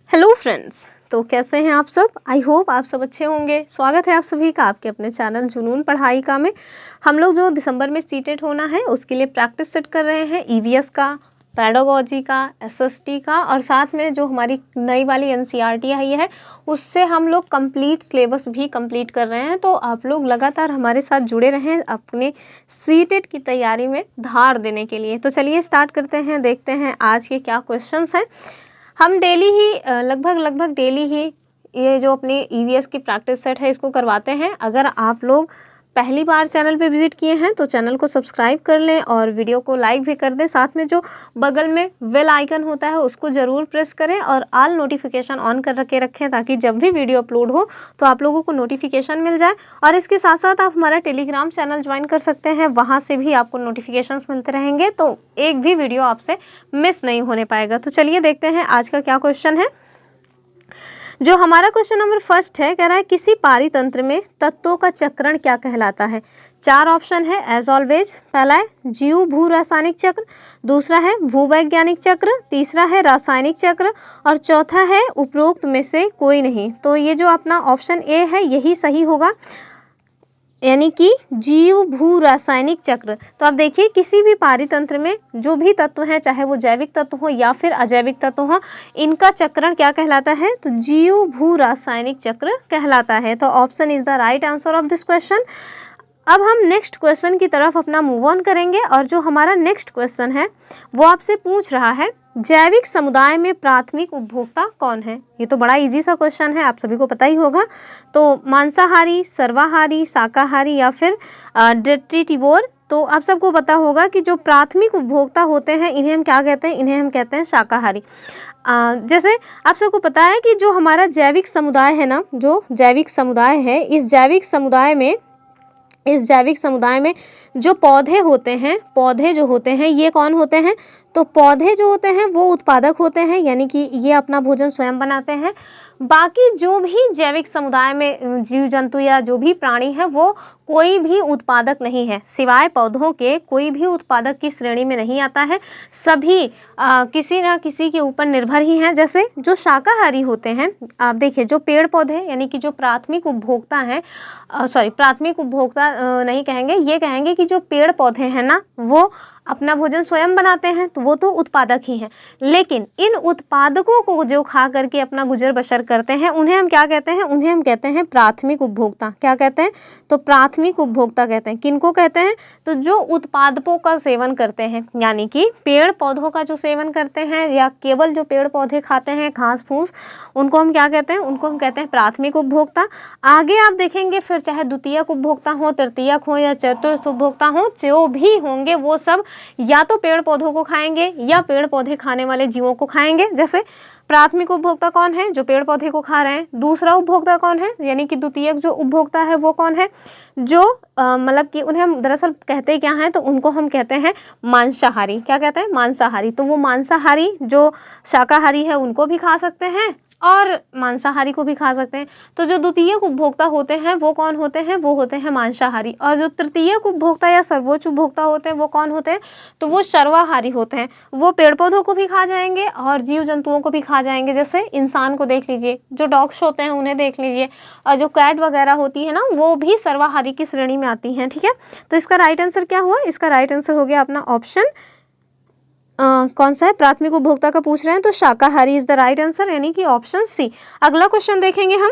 Hello friends, तो कैसे हैं आप सब। आई होप आप सब अच्छे होंगे। स्वागत है आप सभी का आपके अपने चैनल जुनून पढ़ाई का में। हम लोग जो दिसंबर में सीटेट होना है उसके लिए प्रैक्टिस सेट कर रहे हैं ईवीएस का, पेडागोजी का, एसएसटी का, और साथ में जो हमारी नई वाली एनसीईआरटी आई है उससे हम लोग कंप्लीट सिलेबस भी कंप्लीट कर रहे हैं। तो आप लोग लगातार हमारे साथ जुड़े रहें अपने सीटेट की तैयारी में धार देने के लिए। तो चलिए स्टार्ट करते हैं, देखते हैं आज के क्या क्वेश्चंस हैं। हम डेली ही लगभग डेली ही ये जो अपनी ईवीएस की प्रैक्टिस सेट है इसको करवाते हैं। अगर आप लोग पहली बार चैनल पे विजिट किए हैं तो चैनल को सब्सक्राइब कर लें और वीडियो को लाइक भी कर दें। साथ में जो बगल में बेल आइकन होता है उसको ज़रूर प्रेस करें और ऑल नोटिफिकेशन ऑन कर रखें ताकि जब भी वीडियो अपलोड हो तो आप लोगों को नोटिफिकेशन मिल जाए। और इसके साथ साथ आप हमारा टेलीग्राम चैनल ज्वाइन कर सकते हैं, वहाँ से भी आपको नोटिफिकेशंस मिलते रहेंगे, तो एक भी वीडियो आपसे मिस नहीं होने पाएगा। तो चलिए देखते हैं आज का क्या क्वेश्चन है। जो हमारा क्वेश्चन नंबर फर्स्ट है, कह रहा है किसी पारितंत्र में तत्वों का चक्रण क्या कहलाता है। 4 ऑप्शन है एज ऑलवेज। पहला है जीव भू रासायनिक चक्र, दूसरा है भूवैज्ञानिक चक्र, तीसरा है रासायनिक चक्र और चौथा है उपरोक्त में से कोई नहीं। तो ये जो अपना ऑप्शन ए है यही सही होगा, यानी कि जीव भू रासायनिक चक्र। तो आप देखिए किसी भी पारितंत्र में जो भी तत्व हैं, चाहे वो जैविक तत्व हो या फिर अजैविक तत्व हो, इनका चक्रण क्या कहलाता है, तो जीव भू रासायनिक चक्र कहलाता है। तो option is the right answer of this question. अब हम नेक्स्ट क्वेश्चन की तरफ अपना मूव ऑन करेंगे और जो हमारा नेक्स्ट क्वेश्चन है वो आपसे पूछ रहा है जैविक समुदाय में प्राथमिक उपभोक्ता कौन है। ये तो बड़ा इजी सा क्वेश्चन है, आप सभी को पता ही होगा। तो मांसाहारी, सर्वाहारी, शाकाहारी या फिर डेट्रीटिवोर। तो आप सबको पता होगा कि जो प्राथमिक उपभोक्ता होते हैं इन्हें हम क्या कहते हैं, इन्हें हम कहते हैं शाकाहारी। जैसे आप सबको पता है कि जो हमारा जैविक समुदाय है ना, जो जैविक समुदाय है, इस जैविक समुदाय में जो पौधे होते हैं, पौधे जो होते हैं ये कौन होते हैं, तो पौधे जो होते हैं वो उत्पादक होते हैं, यानी कि ये अपना भोजन स्वयं बनाते हैं। बाकी जो भी जैविक समुदाय में जीव जंतु या जो भी प्राणी है वो कोई भी उत्पादक नहीं है, सिवाय पौधों के कोई भी उत्पादक की श्रेणी में नहीं आता है। सभी किसी न किसी के ऊपर निर्भर ही हैं। जैसे जो शाकाहारी होते हैं, आप देखिए जो पेड़ पौधे यानी कि जो प्राथमिक उपभोक्ता हैं, प्राथमिक उपभोक्ता नहीं कहेंगे, ये कहेंगे कि जो पेड़ पौधे हैं ना वो अपना भोजन स्वयं बनाते हैं, तो वो तो उत्पादक ही हैं। लेकिन इन उत्पादकों को जो खा करके अपना गुजर बसर करते हैं उन्हें हम क्या कहते हैं, उन्हें हम कहते हैं प्राथमिक उपभोक्ता। क्या कहते हैं, तो प्राथमिक उपभोक्ता कहते हैं। किनको कहते हैं, तो जो उत्पादकों का सेवन करते हैं, यानी कि पेड़ पौधों का जो सेवन करते हैं या केवल जो पेड़ पौधे खाते हैं घास फूस, उनको हम क्या कहते हैं, उनको हम कहते हैं प्राथमिक उपभोक्ता। आगे आप देखेंगे फिर चाहे द्वितीयक उपभोक्ता हो, तृतीयक हो या चतुर्थ उपभोक्ता हो, जो भी होंगे वो सब या तो पेड़ पौधों को खाएंगे या पेड़ पौधे खाने वाले जीवों को खाएंगे। जैसे प्राथमिक उपभोक्ता कौन है, जो पेड़ पौधे को खा रहे हैं। दूसरा उपभोक्ता कौन है, यानी कि द्वितीयक जो उपभोक्ता है वो कौन है, जो मतलब कि उन्हें हम दरअसल कहते क्या हैं, तो उनको हम कहते हैं मांसाहारी। क्या कहते हैं, मांसाहारी। तो वो मांसाहारी जो शाकाहारी है उनको भी खा सकते हैं और मांसाहारी को भी खा सकते हैं। तो जो द्वितीयक उपभोक्ता होते हैं वो कौन होते हैं, वो होते हैं मांसाहारी। और जो तृतीयक उपभोक्ता या सर्वोच्च उपभोक्ता होते हैं वो कौन होते हैं, तो वो सर्वाहारी होते हैं। वो पेड़ पौधों को भी खा जाएंगे और जीव जंतुओं को भी खा जाएंगे। जैसे इंसान को देख लीजिए, जो डॉग्स होते हैं उन्हें देख लीजिए, और जो कैट वगैरह होती है ना वो भी सर्वाहारी की श्रेणी में आती हैं। ठीक है, तो इसका राइट आंसर क्या हुआ, इसका राइट आंसर हो गया अपना ऑप्शन कौन सा है, प्राथमिक उपभोक्ता का पूछ रहे हैं तो शाकाहारी इज द राइट आंसर, यानी कि ऑप्शन सी। अगला क्वेश्चन देखेंगे हम,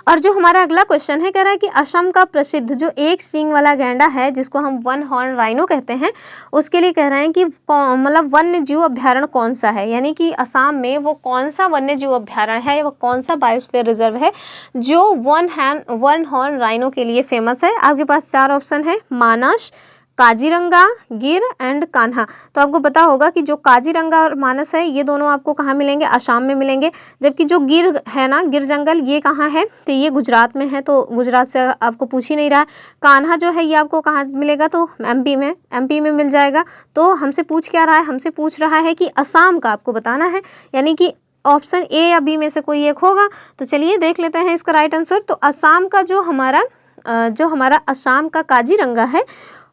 और जो हमारा अगला क्वेश्चन है कह रहा है कि असम का प्रसिद्ध जो एक सींग वाला गैंडा है जिसको हम वन हॉर्न राइनो कहते हैं, उसके लिए कह रहे हैं कि मतलब वन्य जीव अभ्यारण्य कौन सा है, यानी कि असम में वो कौन सा वन्य जीव अभ्यारण्य है, वो कौन सा बायोस्फीयर रिजर्व है जो वन हॉर्न राइनो के लिए फेमस है। आपके पास 4 ऑप्शन है, मानस, काजीरंगा, गिर एंड कान्हा। तो आपको पता होगा कि जो काजीरंगा और मानस है ये दोनों आपको कहाँ मिलेंगे, असम में मिलेंगे। जबकि जो गिर है ना, गिर जंगल, ये कहाँ है, तो ये गुजरात में है, तो गुजरात से आपको पूछ ही नहीं रहा। कान्हा जो है ये आपको कहाँ मिलेगा, तो एमपी में मिल जाएगा। तो हमसे पूछ क्या रहा है, हमसे पूछ रहा है कि असम का आपको बताना है, यानी कि ऑप्शन ए या बी में से कोई एक होगा। तो चलिए देख लेते हैं इसका राइट आंसर। तो असम का जो हमारा असम का काजीरंगा है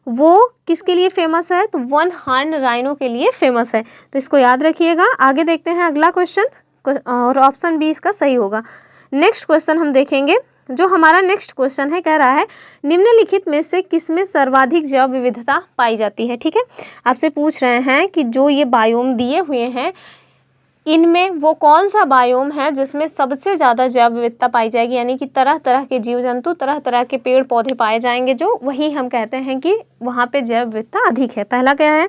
वो किसके लिए फेमस है? तो वन हॉर्न राइनो के लिए फेमस है। तो इसको याद रखिएगा। आगे देखते हैं अगला क्वेश्चन और ऑप्शन बी इसका सही होगा। नेक्स्ट क्वेश्चन हम देखेंगे। जो हमारा नेक्स्ट क्वेश्चन है, कह रहा है निम्नलिखित में से किसमें सर्वाधिक जैव विविधता पाई जाती है। ठीक है, आपसे पूछ रहे हैं कि जो ये बायोम दिए हुए हैं इनमें वो कौन सा बायोम है जिसमें सबसे ज़्यादा जैव विविधता पाई जाएगी, यानी कि तरह तरह के जीव जंतु, तरह तरह के पेड़ पौधे पाए जाएंगे, जो वही हम कहते हैं कि वहाँ पे जैव विविधता अधिक है। पहला क्या है?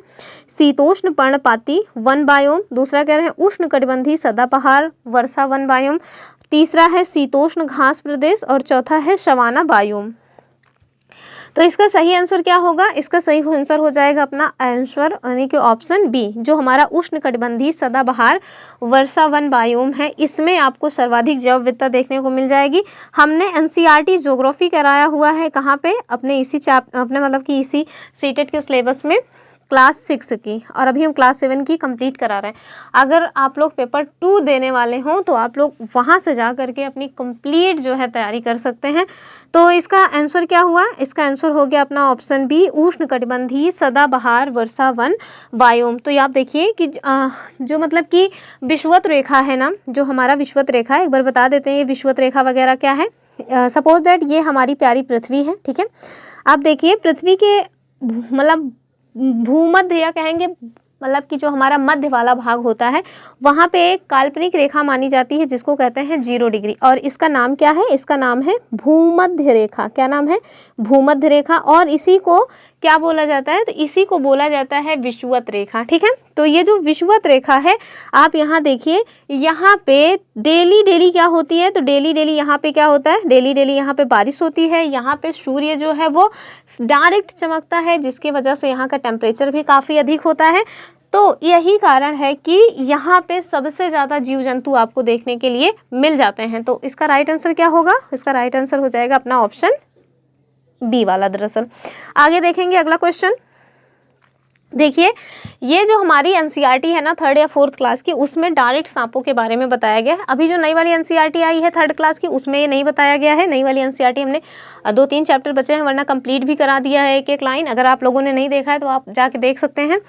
शीतोष्ण पर्णपाती वन बायोम। दूसरा कह रहे हैं उष्ण कटिबंधीय सदाबहार वर्षा वन बायोम। तीसरा है शीतोष्ण घास प्रदेश और चौथा है सवाना बायोम। तो इसका सही आंसर क्या होगा? इसका सही आंसर हो जाएगा अपना आंसर यानी कि ऑप्शन बी, जो हमारा उष्ण कटिबंधीय सदाबहार वर्षा वन बायोम है। इसमें आपको सर्वाधिक जैव विविधता देखने को मिल जाएगी। हमने एनसीईआरटी ज्योग्राफी कराया हुआ है, कहाँ पे? अपने इसी सीटेट के सिलेबस में क्लास 6 की, और अभी हम क्लास 7 की कंप्लीट करा रहे हैं। अगर आप लोग पेपर 2 देने वाले हों तो आप लोग वहाँ से जा करके अपनी कंप्लीट जो है तैयारी कर सकते हैं। तो इसका आंसर क्या हुआ? इसका आंसर हो गया अपना ऑप्शन बी, उष्ण कटिबंधीय सदाबहार वर्षा वन बायोम। तो आप देखिए कि जो मतलब कि विषुवत रेखा है ना, जो हमारा विषुवत रेखा है, एक बार बता देते हैं ये विषुवत रेखा वगैरह क्या है। सपोज दैट ये हमारी प्यारी पृथ्वी है। ठीक है, आप देखिए पृथ्वी के मतलब भूमध्य या कहेंगे मतलब कि जो हमारा मध्य वाला भाग होता है वहाँ पे एक काल्पनिक रेखा मानी जाती है जिसको कहते हैं 0 डिग्री, और इसका नाम क्या है? इसका नाम है भूमध्य रेखा। क्या नाम है? भूमध्य रेखा। और इसी को क्या बोला जाता है? तो इसी को बोला जाता है विषुवत रेखा। ठीक है, तो ये जो विषुवत रेखा है आप यहाँ देखिए, यहाँ पे डेली क्या होती है? तो डेली यहाँ पे क्या होता है? डेली यहाँ पे बारिश होती है। यहाँ पे सूर्य जो है वो डायरेक्ट चमकता है, जिसकी वजह से यहाँ का टेम्परेचर भी काफ़ी अधिक होता है। तो यही कारण है कि यहाँ पे सबसे ज़्यादा जीव जंतु आपको देखने के लिए मिल जाते हैं। तो इसका राइट आंसर क्या होगा? इसका राइट आंसर हो जाएगा अपना ऑप्शन बी वाला। दरअसल आगे देखेंगे अगला क्वेश्चन। देखिए ये जो हमारी एनसीईआरटी है ना 3rd या 4th क्लास की, उसमें डायरेक्ट सांपों के बारे में बताया गया है। अभी जो नई वाली एनसीईआरटी आई है 3rd क्लास की, उसमें ये नहीं बताया गया है। नई वाली एनसीईआरटी हमने 2-3 चैप्टर बचे हैं, वरना कंप्लीट भी करा दिया है एक लाइन। अगर आप लोगों ने नहीं देखा है तो आप जाके देख सकते हैं।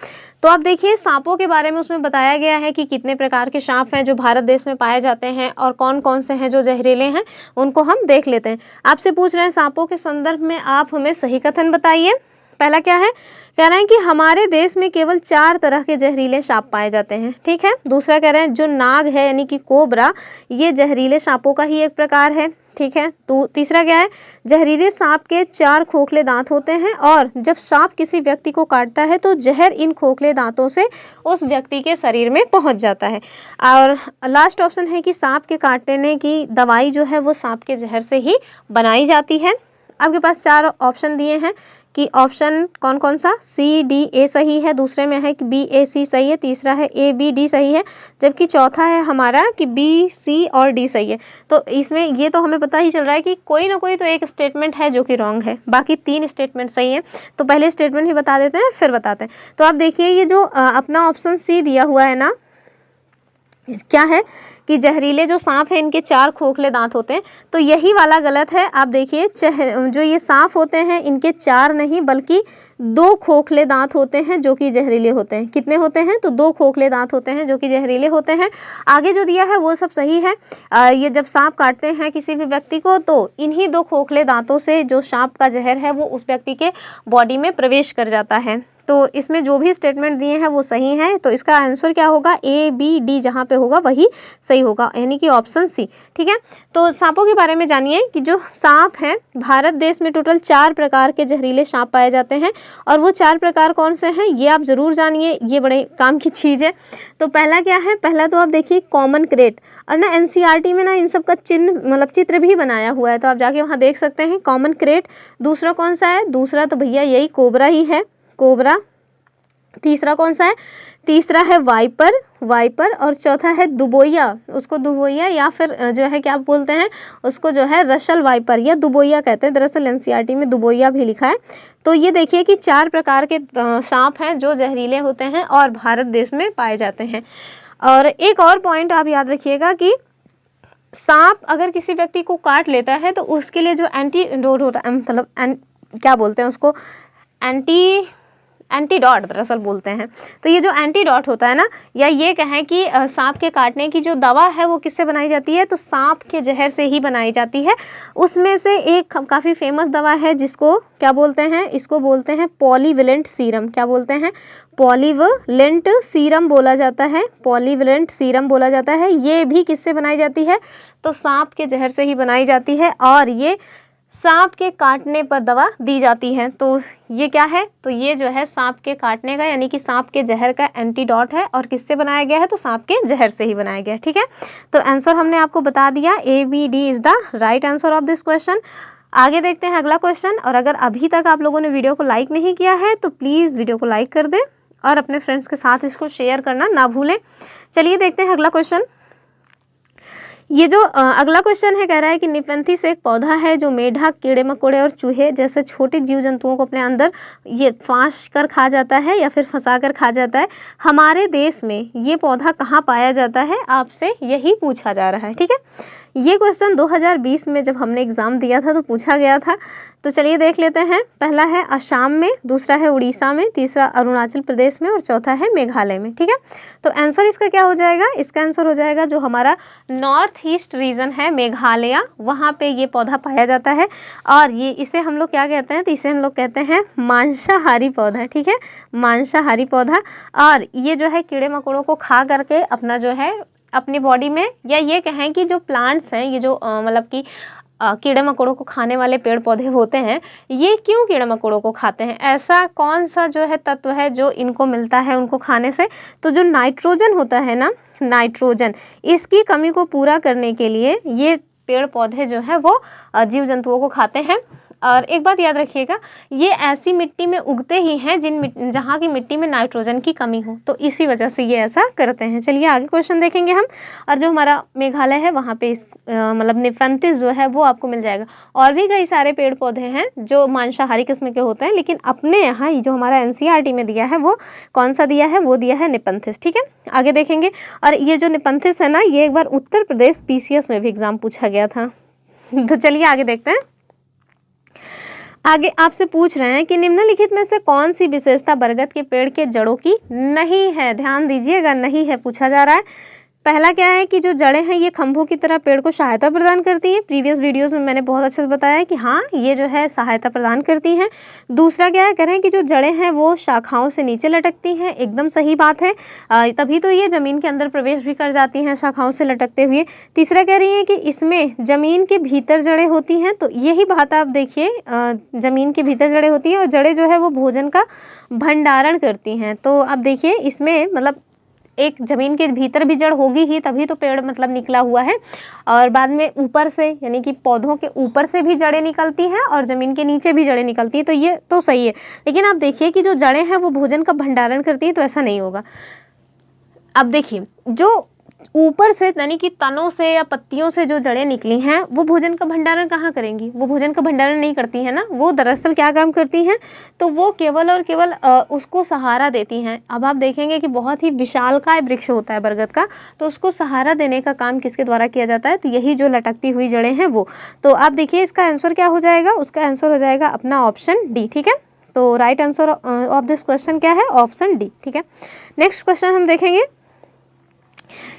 तो आप देखिए सांपों के बारे में उसमें बताया गया है कि कितने प्रकार के सांप हैं जो भारत देश में पाए जाते हैं और कौन कौन से हैं जो जहरीले हैं, उनको हम देख लेते हैं। आपसे पूछ रहे हैं सांपों के संदर्भ में आप हमें सही कथन बताइए। पहला क्या है? कह रहे हैं कि हमारे देश में केवल 4 तरह के जहरीले सांप पाए जाते हैं। ठीक है। दूसरा कह रहे हैं जो नाग है यानी कि कोबरा, ये जहरीले सांपों का ही एक प्रकार है। ठीक है। तो तीसरा क्या है? जहरीले सांप के 4 खोखले दांत होते हैं और जब सांप किसी व्यक्ति को काटता है तो जहर इन खोखले दांतों से उस व्यक्ति के शरीर में पहुंच जाता है। और लास्ट ऑप्शन है कि सांप के काटने की दवाई जो है वो सांप के जहर से ही बनाई जाती है। आपके पास 4 ऑप्शन दिए हैं कि ऑप्शन कौन कौन सा? सी डी ए सही है, दूसरे में है कि बी ए सी सही है, तीसरा है ए बी डी सही है, जबकि चौथा है हमारा कि बी सी और डी सही है। तो इसमें ये तो हमें पता ही चल रहा है कि कोई ना कोई तो एक स्टेटमेंट है जो कि रॉन्ग है, बाकी 3 स्टेटमेंट सही है। तो पहले स्टेटमेंट ही बता देते हैं फिर बताते हैं। तो आप देखिए ये जो अपना ऑप्शन सी दिया हुआ है ना, क्या है कि जहरीले जो सांप है इनके 4 खोखले दांत होते हैं, तो यही वाला गलत है। आप देखिए जो ये सांप होते हैं इनके 4 नहीं बल्कि 2 खोखले दांत होते हैं जो कि जहरीले होते हैं। कितने होते हैं? तो 2 खोखले दांत होते हैं जो कि जहरीले होते हैं। आगे जो दिया है वो सब सही है। ये जब सांप काटते हैं किसी भी व्यक्ति को तो इन्हीं 2 खोखले दांतों से जो सांप का जहर है वो उस व्यक्ति के बॉडी में प्रवेश कर जाता है। तो इसमें जो भी स्टेटमेंट दिए हैं वो सही है। तो इसका आंसर क्या होगा? ए बी डी जहाँ पे होगा वही सही होगा, यानी कि ऑप्शन सी। ठीक है। तो सांपों के बारे में जानिए कि जो सांप है भारत देश में टोटल 4 प्रकार के जहरीले सांप पाए जाते हैं और वो 4 प्रकार कौन से हैं ये आप ज़रूर जानिए, ये बड़े काम की चीज़ है। तो पहला क्या है? पहला तो आप देखिए कॉमन क्रेट, और ना एनसीईआरटी में ना इन सब का चिन्ह मतलब चित्र भी बनाया हुआ है, तो आप जाके वहाँ देख सकते हैं कॉमन क्रेट। दूसरा कौन सा है? दूसरा तो भैया यही कोबरा ही है, कोबरा। तीसरा कौन सा है? तीसरा है वाइपर, वाइपर। और चौथा है दुबोया, उसको दुबोया या फिर जो है क्या बोलते हैं उसको जो है रसल वाइपर या दुबोया कहते हैं। दरअसल एनसीईआरटी में दुबोया भी लिखा है। तो ये देखिए कि 4 प्रकार के सांप हैं जो जहरीले होते हैं और भारत देश में पाए जाते हैं। और एक और पॉइंट आप याद रखिएगा कि सांप अगर किसी व्यक्ति को काट लेता है तो उसके लिए जो एंटीडोट होता है, मतलब क्या बोलते हैं उसको, एंटीडॉट दरअसल बोलते हैं। तो ये जो एंटीडॉट होता है ना, या ये कहें कि सांप के काटने की जो दवा है वो किससे बनाई जाती है, तो सांप के जहर से ही बनाई जाती है। उसमें से एक काफ़ी फेमस दवा है जिसको क्या बोलते हैं, इसको बोलते हैं पॉलीवेलेंट सीरम। क्या बोलते हैं, पॉलीवेलेंट सीरम बोला जाता है, पॉलीवेलेंट सीरम बोला जाता है। ये भी किससे बनाई जाती है, तो सांप के जहर से ही बनाई जाती है, और ये सांप के काटने पर दवा दी जाती है। तो ये क्या है, तो ये जो है सांप के काटने का यानी कि सांप के जहर का एंटीडॉट है, और किससे बनाया गया है, तो सांप के जहर से ही बनाया गया है। ठीक है, तो आंसर हमने आपको बता दिया, ABD is the right answer of this question. आगे देखते हैं अगला क्वेश्चन। और अगर अभी तक आप लोगों ने वीडियो को लाइक नहीं किया है तो प्लीज़ वीडियो को लाइक कर दें और अपने फ्रेंड्स के साथ इसको शेयर करना ना भूलें। चलिए देखते हैं अगला क्वेश्चन। ये जो अगला क्वेश्चन है, कह रहा है कि निपेंथिस एक पौधा है जो मेढक, कीड़े मकोड़े और चूहे जैसे छोटे जीव जंतुओं को अपने अंदर ये फांस कर खा जाता है या फिर फंसा कर खा जाता है। हमारे देश में ये पौधा कहाँ पाया जाता है, आपसे यही पूछा जा रहा है। ठीक है, ये क्वेश्चन 2020 में जब हमने एग्ज़ाम दिया था तो पूछा गया था। तो चलिए देख लेते हैं। पहला है असम में, दूसरा है उड़ीसा में, तीसरा अरुणाचल प्रदेश में और चौथा है मेघालय में। ठीक है, तो आंसर इसका क्या हो जाएगा, इसका आंसर हो जाएगा जो हमारा नॉर्थ ईस्ट रीजन है मेघालय, वहाँ पे ये पौधा पाया जाता है। और ये इसे हम लोग क्या कहते हैं, तो इसे हम लोग कहते हैं मांसाहारी पौधा। ठीक है, मांसाहारी पौधा। और ये जो है कीड़े मकोड़ों को खा करके अपना जो है अपनी बॉडी में, या ये कहें कि जो प्लांट्स हैं, ये जो मतलब कि कीड़े मकोड़ों को खाने वाले पेड़ पौधे होते हैं, ये क्यों कीड़े मकोड़ों को खाते हैं, ऐसा कौन सा जो है तत्व है जो इनको मिलता है उनको खाने से, तो जो नाइट्रोजन होता है ना, नाइट्रोजन, इसकी कमी को पूरा करने के लिए ये पेड़ पौधे जो है वो जीव जंतुओं को खाते हैं। और एक बात याद रखिएगा, ये ऐसी मिट्टी में उगते ही हैं जहाँ की मिट्टी में नाइट्रोजन की कमी हो, तो इसी वजह से ये ऐसा करते हैं। चलिए आगे क्वेश्चन देखेंगे हम। और जो हमारा मेघालय है वहाँ पे इस मतलब निपेंथिस जो है वो आपको मिल जाएगा। और भी कई सारे पेड़ पौधे हैं जो मांसाहारी किस्म के होते हैं, लेकिन अपने यहाँ ये जो हमारा NCERT में दिया है वो कौन सा दिया है, वो दिया है निपेंथिस। ठीक है, आगे देखेंगे। और ये जो निपेंथिस है ना, ये एक बार उत्तर प्रदेश PCS में भी एग्जाम पूछा गया था। तो चलिए आगे देखते हैं। आगे आपसे पूछ रहे हैं कि निम्नलिखित में से कौन सी विशेषता बरगद के पेड़ के जड़ों की नहीं है। ध्यान दीजिएगा, नहीं है पूछा जा रहा है। पहला क्या है कि जो जड़ें हैं ये खंभों की तरह पेड़ को सहायता प्रदान करती हैं। प्रीवियस वीडियोस में मैंने बहुत अच्छे से बताया है कि हाँ, ये जो है सहायता प्रदान करती हैं। दूसरा क्या है, कह रहे हैं कि जो जड़ें हैं वो शाखाओं से नीचे लटकती हैं। एकदम सही बात है, तभी तो ये ज़मीन के अंदर प्रवेश भी कर जाती हैं शाखाओं से लटकते हुए। तीसरा कह रही हैं कि इसमें ज़मीन के भीतर जड़ें होती हैं। तो यही बात आप देखिए, ज़मीन के भीतर जड़ें होती हैं और जड़ें जो है वो भोजन का भंडारण करती हैं। तो अब देखिए इसमें मतलब एक ज़मीन के भीतर भी जड़ होगी ही, तभी तो पेड़ मतलब निकला हुआ है। और बाद में ऊपर से यानी कि पौधों के ऊपर से भी जड़ें निकलती हैं और ज़मीन के नीचे भी जड़ें निकलती हैं, तो ये तो सही है। लेकिन आप देखिए कि जो जड़ें हैं वो भोजन का भंडारण करती हैं, तो ऐसा नहीं होगा। अब देखिए, जो ऊपर से यानी कि तनों से या पत्तियों से जो जड़ें निकली हैं वो भोजन का भंडारण कहाँ करेंगी, वो भोजन का भंडारण नहीं करती है ना। वो दरअसल क्या काम करती हैं, तो वो केवल और केवल उसको सहारा देती हैं। अब आप देखेंगे कि बहुत ही विशालकाय वृक्ष होता है बरगद का, तो उसको सहारा देने का काम किसके द्वारा किया जाता है, तो यही जो लटकती हुई जड़ें हैं वो। तो आप देखिए इसका आंसर क्या हो जाएगा, उसका आंसर हो जाएगा अपना ऑप्शन डी। ठीक है, तो right answer of this question क्या है, ऑप्शन डी। ठीक है, नेक्स्ट क्वेश्चन हम देखेंगे।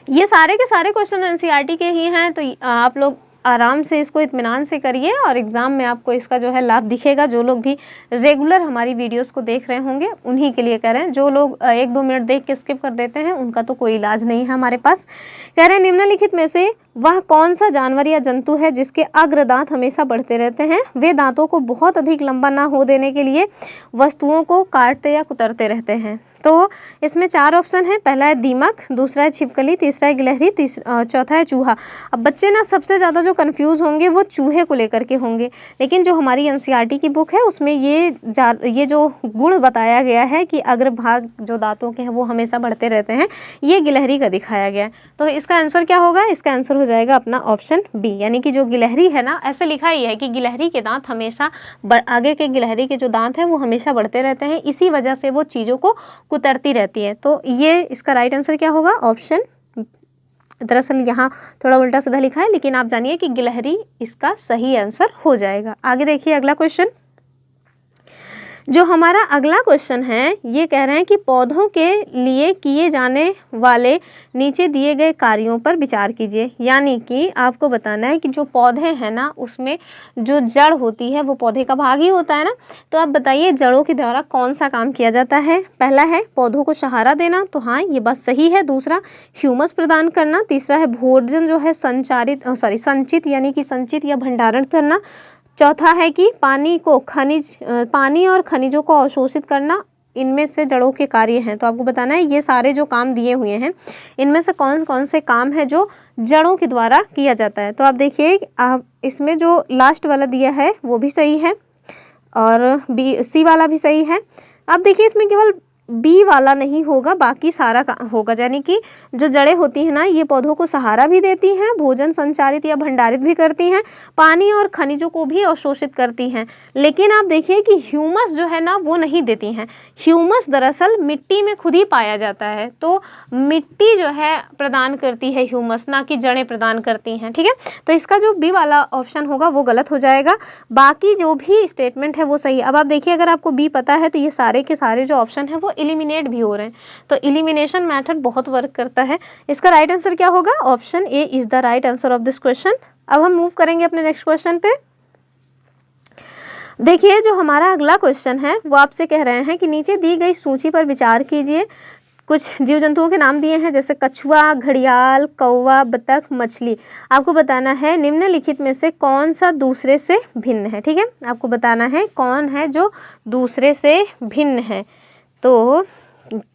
ये सारे के सारे क्वेश्चन NCERT के ही हैं, तो आप लोग आराम से इसको इत्मीनान से करिए और एग्ज़ाम में आपको इसका जो है लाभ दिखेगा। जो लोग भी रेगुलर हमारी वीडियोस को देख रहे होंगे उन्हीं के लिए कह रहे हैं। जो लोग 1-2 मिनट देख के स्किप कर देते हैं उनका तो कोई इलाज नहीं है हमारे पास। कह रहे हैं निम्नलिखित में से वह कौन सा जानवर या जंतु है जिसके अग्र दांत हमेशा बढ़ते रहते हैं। वे दांतों को बहुत अधिक लंबा ना हो देने के लिए वस्तुओं को काटते या कुतरते रहते हैं। तो इसमें 4 ऑप्शन है। पहला है दीमक, दूसरा है छिपकली, तीसरा है गिलहरी, चौथा है चूहा। अब बच्चे ना सबसे ज़्यादा जो कंफ्यूज होंगे वो चूहे को लेकर के होंगे, लेकिन जो हमारी NCERT की बुक है उसमें ये जो गुण बताया गया है कि अग्रभाग जो दांतों के हैं वो हमेशा बढ़ते रहते हैं, ये गिलहरी का दिखाया गया है। तो इसका आंसर क्या होगा, इसका आंसर हो जाएगा अपना ऑप्शन बी, यानी कि जो गिलहरी है ना, ऐसे लिखा ही है कि गिलहरी के दांत हमेशा आगे के गिलहरी के जो दांत हैं वो हमेशा बढ़ते रहते हैं, इसी वजह से वो चीज़ों को कुतरती रहती है। तो ये इसका राइट आंसर क्या होगा, ऑप्शन। दरअसल यहाँ थोड़ा उल्टा सीधा लिखा है, लेकिन आप जानिए कि गिलहरी इसका सही आंसर हो जाएगा। आगे देखिए अगला क्वेश्चन। जो हमारा अगला क्वेश्चन है ये कह रहे हैं कि पौधों के लिए किए जाने वाले नीचे दिए गए कार्यों पर विचार कीजिए। यानी कि आपको बताना है कि जो पौधे हैं ना उसमें जो जड़ होती है वो पौधे का भाग ही होता है ना। तो आप बताइए जड़ों के द्वारा कौन सा काम किया जाता है। पहला है पौधों को सहारा देना, तो हाँ ये बात सही है। दूसरा ह्यूमस प्रदान करना। तीसरा है भोजन जो है संचित यानी कि संचित या भंडारण करना। चौथा है कि पानी और खनिजों को अवशोषित करना। इनमें से जड़ों के कार्य हैं, तो आपको बताना है ये सारे जो काम दिए हुए हैं इनमें से कौन कौन से काम है जो जड़ों के द्वारा किया जाता है। तो आप देखिए आप इसमें जो लास्ट वाला दिया है वो भी सही है और सी वाला भी सही है। आप देखिए इसमें केवल बी वाला नहीं होगा, बाकी सारा होगा। यानी कि जो जड़ें होती हैं ना ये पौधों को सहारा भी देती हैं, भोजन संचारित या भंडारित भी करती हैं, पानी और खनिजों को भी अवशोषित करती हैं। लेकिन आप देखिए कि ह्यूमस जो है ना वो नहीं देती हैं। ह्यूमस दरअसल मिट्टी में खुद ही पाया जाता है, तो मिट्टी जो है प्रदान करती है ह्यूमस, ना कि जड़ें प्रदान करती हैं। ठीक है, तो इसका जो बी वाला ऑप्शन होगा वो गलत हो जाएगा, बाकी जो भी स्टेटमेंट है वो सही। अब आप देखिए अगर आपको बी पता है तो ये सारे के सारे जो ऑप्शन है वो एलिमिनेट भी हो रहे हैं, तो एलिमिनेशन मेथड बहुत वर्क करता है। इसका राइट आंसर क्या होगा? Option A is the right answer of this question. अब हम मूव करेंगे अपने नेक्स्ट क्वेश्चन पे। देखिए जो हमारा अगला क्वेश्चन है वो आपसे कह रहे हैं कि नीचे दी गई सूची पर विचार कीजिए। कुछ जीव जंतुओं के नाम दिए हैं जैसे कछुआ, घड़ियाल, कौवा, बतख, मछली। आपको बताना है निम्नलिखित में से कौन सा दूसरे से भिन्न है। ठीक है, आपको बताना है कौन है जो दूसरे से भिन्न है। तो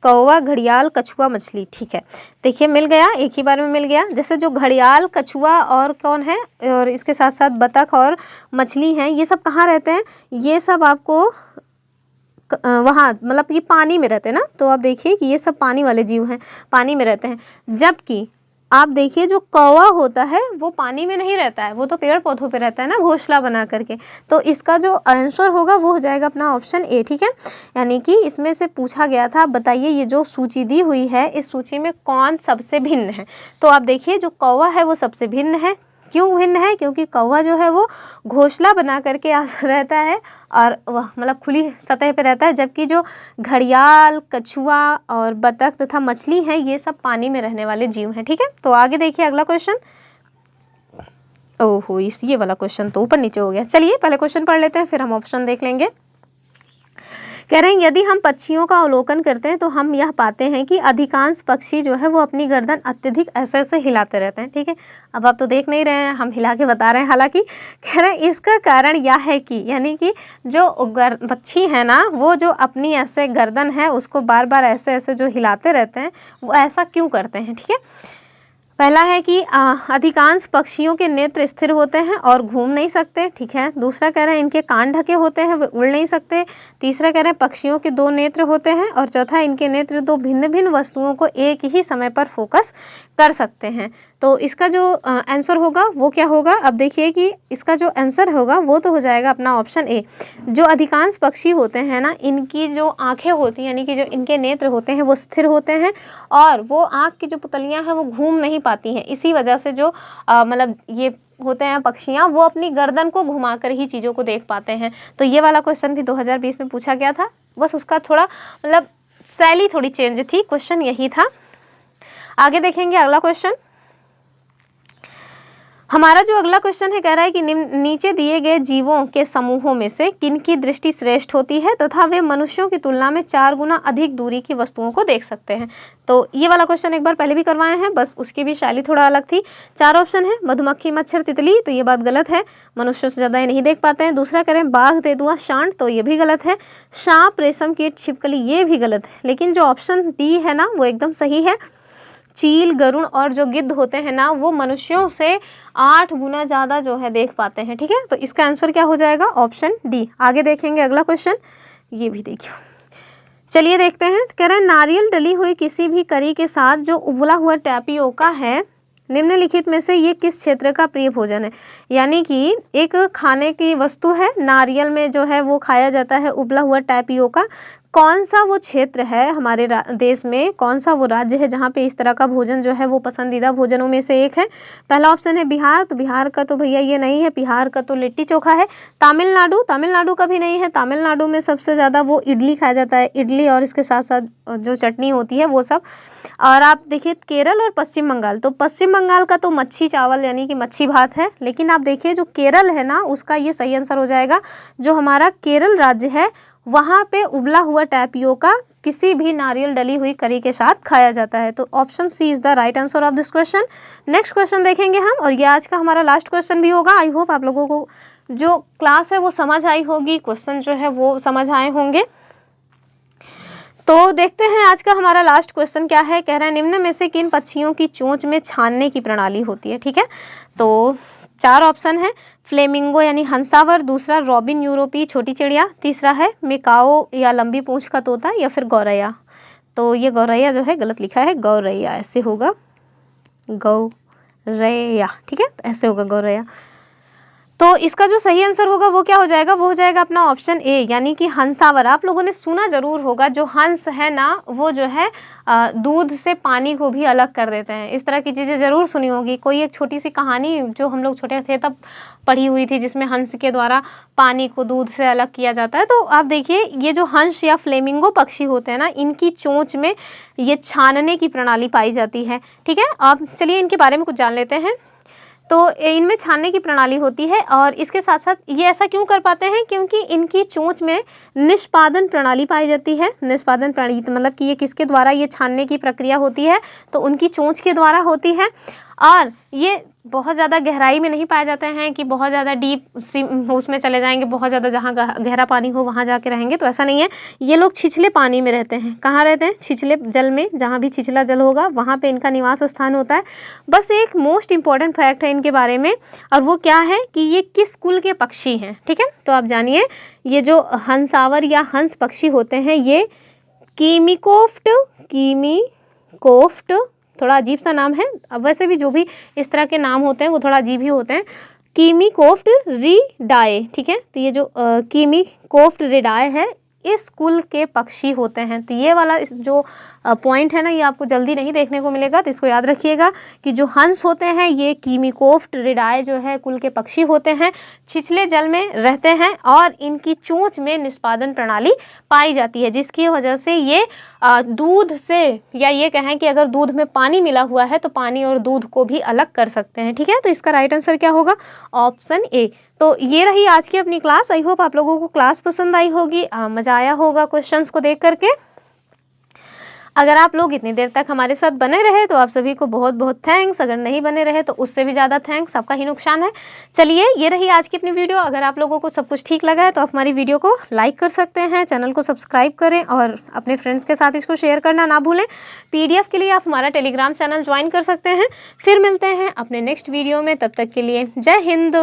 कौवा, घड़ियाल, कछुआ, मछली। ठीक है, देखिए मिल गया, एक ही बार में मिल गया। जैसे जो घड़ियाल, कछुआ और कौन है और इसके साथ साथ बतख और मछली हैं, ये सब कहाँ रहते हैं? ये सब आपको वहाँ मतलब ये पानी में रहते हैं ना, तो आप देखिए कि ये सब पानी वाले जीव हैं, पानी में रहते हैं। जबकि आप देखिए जो कौवा होता है वो पानी में नहीं रहता है, वो तो पेड़ पौधों पे रहता है ना घोंसला बना करके। तो इसका जो आंसर होगा वो हो जाएगा अपना ऑप्शन ए। ठीक है, यानी कि इसमें से पूछा गया था बताइए ये जो सूची दी हुई है इस सूची में कौन सबसे भिन्न है। तो आप देखिए जो कौवा है वो सबसे भिन्न है। क्यों भिन्न है? क्योंकि कौवा जो है वो घोंसला बना करके रहता है और वह मतलब खुली सतह पे रहता है, जबकि जो घड़ियाल, कछुआ और बतख तथा मछली हैं ये सब पानी में रहने वाले जीव हैं। ठीक है, तो आगे देखिए अगला क्वेश्चन। ओहो ये वाला क्वेश्चन तो ऊपर नीचे हो गया। चलिए पहले क्वेश्चन पढ़ लेते हैं फिर हम ऑप्शन देख लेंगे। कह रहे हैं यदि हम पक्षियों का अवलोकन करते हैं तो हम यह पाते हैं कि अधिकांश पक्षी जो है वो अपनी गर्दन अत्यधिक ऐसे ऐसे हिलाते रहते हैं। ठीक है, अब आप तो देख नहीं रहे हैं, हम हिला के बता रहे हैं। हालांकि कह रहे हैं इसका कारण यह है कि यानी कि जो पक्षी है ना वो जो अपनी ऐसे गर्दन है उसको बार बार ऐसे ऐसे जो हिलाते रहते हैं वो ऐसा क्यों करते हैं। ठीक है, पहला है कि अधिकांश पक्षियों के नेत्र स्थिर होते हैं और घूम नहीं सकते। ठीक है, दूसरा कह रहे हैं इनके कान ढके होते हैं वे उड़ नहीं सकते। तीसरा कह रहे हैं पक्षियों के 2 नेत्र होते हैं और चौथा इनके नेत्र 2 भिन्न भिन्न वस्तुओं को एक ही समय पर फोकस कर सकते हैं। तो इसका जो आंसर होगा वो क्या होगा? अब देखिए कि इसका जो आंसर होगा वो तो हो जाएगा अपना ऑप्शन ए। जो अधिकांश पक्षी होते हैं ना इनकी जो आँखें होती हैं यानी कि जो इनके नेत्र होते हैं वो स्थिर होते हैं और वो आँख की जो पुतलियाँ हैं वो घूम नहीं पाती हैं। इसी वजह से जो मतलब ये होते हैं पक्षियाँ वो अपनी गर्दन को घुमाकर ही चीज़ों को देख पाते हैं। तो ये वाला क्वेश्चन भी 2020 में पूछा गया था, बस उसका थोड़ा मतलब शैली थोड़ी चेंज थी, क्वेश्चन यही था। आगे देखेंगे अगला क्वेश्चन। हमारा जो अगला क्वेश्चन है कह रहा है कि नीचे दिए गए जीवों के समूहों में से किनकी दृष्टि श्रेष्ठ होती है तथा वे मनुष्यों की तुलना में 4 गुना अधिक दूरी की वस्तुओं को देख सकते हैं। तो ये वाला क्वेश्चन एक बार पहले भी करवाए हैं, बस उसकी भी शैली थोड़ा अलग थी। 4 ऑप्शन है मधुमक्खी, मच्छर, तितली, तो ये बात गलत है, मनुष्यों से ज़्यादा ये नहीं देख पाते हैं। दूसरा करें बाघ, तेंदुआ, सांड, तो ये भी गलत है। सांप, रेशम कीट, छिपकली, ये भी गलत है। लेकिन जो ऑप्शन डी है ना वो एकदम सही है। चील, गरुड़ और जो गिद्ध होते हैं ना वो मनुष्यों से 8 गुना ज़्यादा जो है देख पाते हैं। ठीक है, तो इसका आंसर क्या हो जाएगा? Option D. आगे देखेंगे अगला क्वेश्चन, ये भी देखिए। चलिए देखते हैं। कह रहे हैं नारियल डली हुई किसी भी करी के साथ जो उबला हुआ टैपियोका है निम्नलिखित में से ये किस क्षेत्र का प्रिय भोजन है। यानी कि एक खाने की वस्तु है, नारियल में जो है वो खाया जाता है उबला हुआ टैपियोका। कौन सा वो क्षेत्र है हमारे देश में, कौन सा वो राज्य है जहाँ पे इस तरह का भोजन जो है वो पसंदीदा भोजनों में से एक है। पहला ऑप्शन है बिहार, तो बिहार का तो भैया ये नहीं है, बिहार का तो लिट्टी चोखा है। तमिलनाडु, तमिलनाडु का भी नहीं है, तमिलनाडु में सबसे ज़्यादा वो इडली खाया जाता है, इडली और इसके साथ साथ जो चटनी होती है वो सब। और आप देखिए केरल और पश्चिम बंगाल, तो पश्चिम बंगाल का तो मच्छी चावल यानी कि मच्छी भात है, लेकिन आप देखिए जो केरल है ना उसका ये सही आंसर हो जाएगा। जो हमारा केरल राज्य है वहाँ पे उबला हुआ टैपियोका किसी भी नारियल डली हुई करी के साथ खाया जाता है। तो option C is the right answer of this question. Next question देखेंगे हम, और ये आज का हमारा लास्ट क्वेश्चन भी होगा। आई होप आप लोगों को जो क्लास है वो समझ आई होगी, क्वेश्चन जो है वो समझ आए होंगे। तो देखते हैं आज का हमारा लास्ट क्वेश्चन क्या है। कह रहा है निम्न में से किन पक्षियों की चोंच में छानने की प्रणाली होती है। ठीक है, तो 4 ऑप्शन है, फ्लेमिंगो यानी हंसावर, दूसरा रॉबिन यूरोपी छोटी चिड़िया, तीसरा है मेकाओ या लंबी पूंछ का तोता, या फिर गौरैया। तो ये गौरैया जो है गलत लिखा है, गौरैया ऐसे होगा, गौरैया। ठीक है, तो ऐसे होगा गौरैया। तो इसका जो सही आंसर होगा वो क्या हो जाएगा, वो हो जाएगा अपना ऑप्शन ए यानी कि हंसावर। आप लोगों ने सुना ज़रूर होगा, जो हंस है ना वो जो है दूध से पानी को भी अलग कर देते हैं, इस तरह की चीज़ें ज़रूर सुनी होगी। कोई एक छोटी सी कहानी जो हम लोग छोटे थे तब पढ़ी हुई थी, जिसमें हंस के द्वारा पानी को दूध से अलग किया जाता है। तो आप देखिए ये जो हंस या फ्लेमिंगो पक्षी होते हैं ना, इनकी चोंच में ये छानने की प्रणाली पाई जाती है। ठीक है, आप चलिए इनके बारे में कुछ जान लेते हैं। तो इनमें छानने की प्रणाली होती है, और इसके साथ साथ ये ऐसा क्यों कर पाते हैं, क्योंकि इनकी चोंच में निष्पादन प्रणाली पाई जाती है। निष्पादन प्रणाली मतलब कि ये किसके द्वारा ये छानने की प्रक्रिया होती है, तो उनकी चोंच के द्वारा होती है। और ये बहुत ज़्यादा गहराई में नहीं पाए जाते हैं कि बहुत ज़्यादा डीप उसमें चले जाएंगे, बहुत ज़्यादा जहाँ गहरा पानी हो वहाँ जाके रहेंगे, तो ऐसा नहीं है। ये लोग छिछले पानी में रहते हैं। कहाँ रहते हैं, छिछले जल में, जहाँ भी छिछला जल होगा वहाँ पे इनका निवास स्थान होता है। बस एक मोस्ट इम्पॉर्टेंट फैक्ट है इनके बारे में, और वो क्या है कि ये किस कुल के पक्षी हैं। ठीक है, तो आप जानिए ये जो हंसावर या हंस पक्षी होते हैं ये कीमीकोफ्ट, थोड़ा अजीब सा नाम है। अब वैसे भी जो भी इस तरह के नाम होते हैं वो थोड़ा अजीब ही होते हैं। कीमीकोफ्ट रिडाए। ठीक है, तो ये जो कीमीकोफ्ट रिडाए है इस कुल के पक्षी होते हैं। तो ये वाला जो पॉइंट है ना, ये आपको जल्दी नहीं देखने को मिलेगा, तो इसको याद रखिएगा कि जो हंस होते हैं ये कीमीकोफ्ट रिडाए जो है कुल के पक्षी होते हैं, छिछले जल में रहते हैं, और इनकी चोंच में निष्पादन प्रणाली पाई जाती है, जिसकी वजह से ये दूध से, या ये कहें कि अगर दूध में पानी मिला हुआ है तो पानी और दूध को भी अलग कर सकते हैं। ठीक है, तो इसका राइट आंसर क्या होगा, ऑप्शन ए। तो ये रही आज की अपनी क्लास। आई होप आप लोगों को क्लास पसंद आई होगी, मज़ा आया होगा क्वेश्चंस को देख करके। अगर आप लोग इतनी देर तक हमारे साथ बने रहे तो आप सभी को बहुत बहुत थैंक्स, अगर नहीं बने रहे तो उससे भी ज़्यादा थैंक्स, आपका ही नुकसान है। चलिए ये रही आज की अपनी वीडियो। अगर आप लोगों को सब कुछ ठीक लगा है तो आप हमारी वीडियो को लाइक कर सकते हैं, चैनल को सब्सक्राइब करें और अपने फ्रेंड्स के साथ इसको शेयर करना ना भूलें। PDF के लिए आप हमारा टेलीग्राम चैनल ज्वाइन कर सकते हैं। फिर मिलते हैं अपने नेक्स्ट वीडियो में, तब तक के लिए जय हिंद।